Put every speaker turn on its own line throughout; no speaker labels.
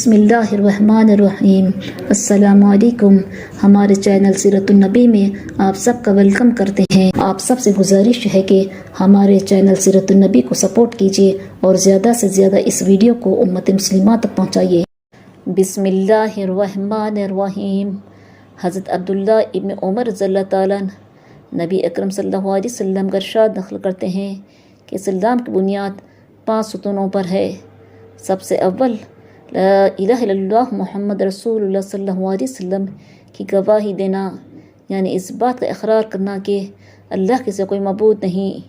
بسم اللہ الرحمن الرحیم۔ السلام علیکم۔ ہمارے چینل سیرت النبی میں آپ سب کا ویلکم کرتے ہیں۔ آپ سب سے گزارش ہے کہ ہمارے چینل سیرت النبی کو سپورٹ کیجیے اور زیادہ سے زیادہ اس ویڈیو کو امت مسلمہ تک پہنچائیے۔ بسم اللہ الرحمن الرحیم۔ حضرت عبداللہ ابن عمر رضی اللہ تعالیٰ نبی اکرم صلی اللہ علیہ وسلم کا ارشاد نقل کرتے ہیں کہ اسلام کی بنیاد 5 ستونوں پر ہے۔ سب سے اول لا الہ الا اللہ محمد رسول اللہ صلی اللہ علیہ وسلم کی گواہی دینا، یعنی اس بات کا اقرار کرنا کہ اللہ کے سوا کوئی معبود نہیں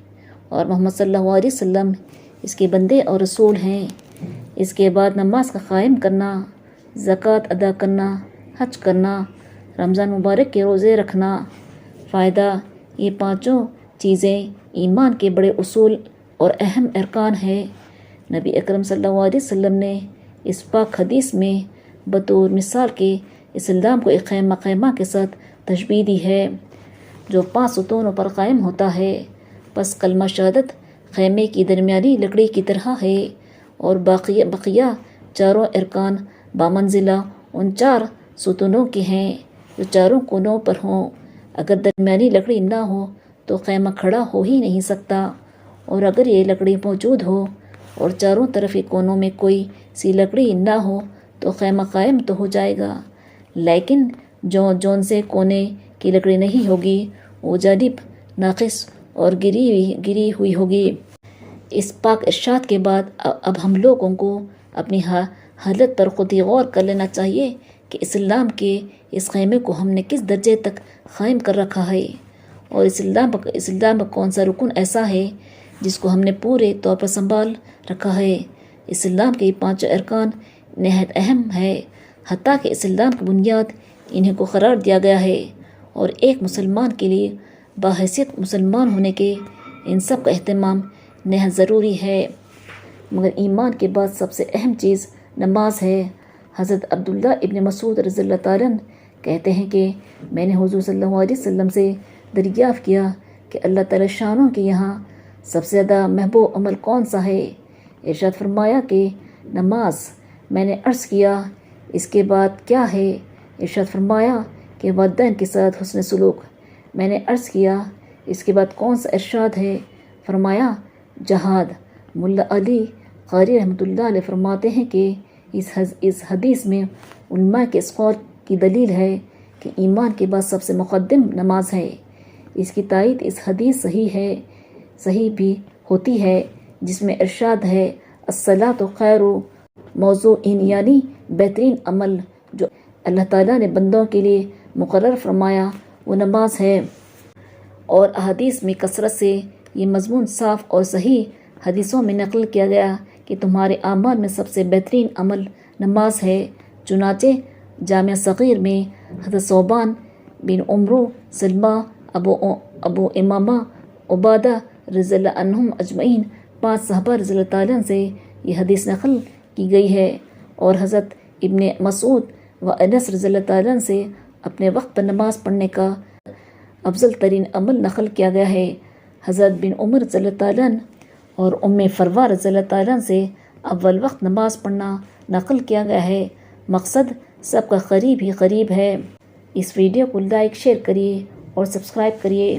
اور محمد صلی اللہ علیہ وسلم اس کے بندے اور رسول ہیں۔ اس کے بعد نماز کا قائم کرنا، زکوٰۃ ادا کرنا، حج کرنا، رمضان مبارک کے روزے رکھنا۔ فائدہ: یہ 5 چیزیں ایمان کے بڑے اصول اور اہم ارکان ہیں۔ نبی اکرم صلی اللہ علیہ وسلم نے اس پاک حدیث میں بطور مثال کے اسلام کو ایک خیمہ کے ساتھ تشبیہ دی ہے جو 5 ستونوں پر قائم ہوتا ہے۔ پس کلمہ شہادت خیمے کی درمیانی لکڑی کی طرح ہے اور بقیہ چاروں ارکان بامنزلہ ان 4 ستونوں کے ہیں جو چاروں کونوں پر ہوں۔ اگر درمیانی لکڑی نہ ہو تو خیمہ کھڑا ہو ہی نہیں سکتا، اور اگر یہ لکڑی موجود ہو اور چاروں طرف کے کونوں میں کوئی سی لکڑی نہ ہو تو خیمہ قائم تو ہو جائے گا، لیکن جون سے کونے کی لکڑی نہیں ہوگی وہ جانب ناقص اور گری ہوئی ہوگی۔ اس پاک ارشاد کے بعد اب ہم لوگوں کو اپنی حالت پر خود ہی غور کر لینا چاہیے کہ اسلام کے اس خیمے کو ہم نے کس درجے تک قائم کر رکھا ہے، اور اسلام کا کون سا رکن ایسا ہے جس کو ہم نے پورے طور پر سنبھال رکھا ہے۔ اسلام کے 5 ارکان نہایت اہم ہے، حتیٰ کہ اسلام کی بنیاد انہیں کو قرار دیا گیا ہے، اور ایک مسلمان کے لیے بحیثیت مسلمان ہونے کے ان سب کا اہتمام نہایت ضروری ہے۔ مگر ایمان کے بعد سب سے اہم چیز نماز ہے۔ حضرت عبداللہ ابن مسعود رضی اللہ تعالیٰ کہتے ہیں کہ میں نے حضور صلی اللہ علیہ وسلم سے دریافت کیا کہ اللہ تعالیٰ شانوں کے یہاں سب سے زیادہ محبوب عمل کون سا ہے؟ ارشاد فرمایا کہ نماز۔ میں نے عرض کیا اس کے بعد کیا ہے؟ ارشاد فرمایا کہ والدین کے ساتھ حسن سلوک۔ میں نے عرض کیا اس کے بعد کون سا ارشاد ہے؟ فرمایا جہاد۔ ملا علی قاری رحمۃ اللہ علیہ فرماتے ہیں کہ اس حدیث میں علماء کے اس قول کی دلیل ہے کہ ایمان کے بعد سب سے مقدم نماز ہے۔ اس کی تائید اس حدیث صحیح بھی ہوتی ہے جس میں ارشاد ہے الصلاۃ خیر موضوعین، یعنی بہترین عمل جو اللہ تعالیٰ نے بندوں کے لیے مقرر فرمایا وہ نماز ہے۔ اور احادیث میں کثرت سے یہ مضمون صاف اور صحیح حدیثوں میں نقل کیا گیا کہ تمہارے اعمال میں سب سے بہترین عمل نماز ہے۔ چنانچہ جامع صغیر میں حضرت ثوبان بن عمرو، سلمہ، ابو امامہ، عبادہ رضی اللہ عنہم اجمعین 5 صحابہ رضی اللہ تعالیٰ سے یہ حدیث نقل کی گئی ہے، اور حضرت ابن مسعود و انس رضی اللہ تعالیٰ سے اپنے وقت پر نماز پڑھنے کا افضل ترین عمل نقل کیا گیا ہے۔ حضرت بن عمر رضی اللہ تعالیٰ اور فروہ رضی اللہ تعالیٰ سے اول وقت نماز پڑھنا نقل کیا گیا ہے۔ مقصد سب کا قریب ہی قریب ہے۔ اس ویڈیو کو لائک، شیئر کریے اور سبسکرائب کریے۔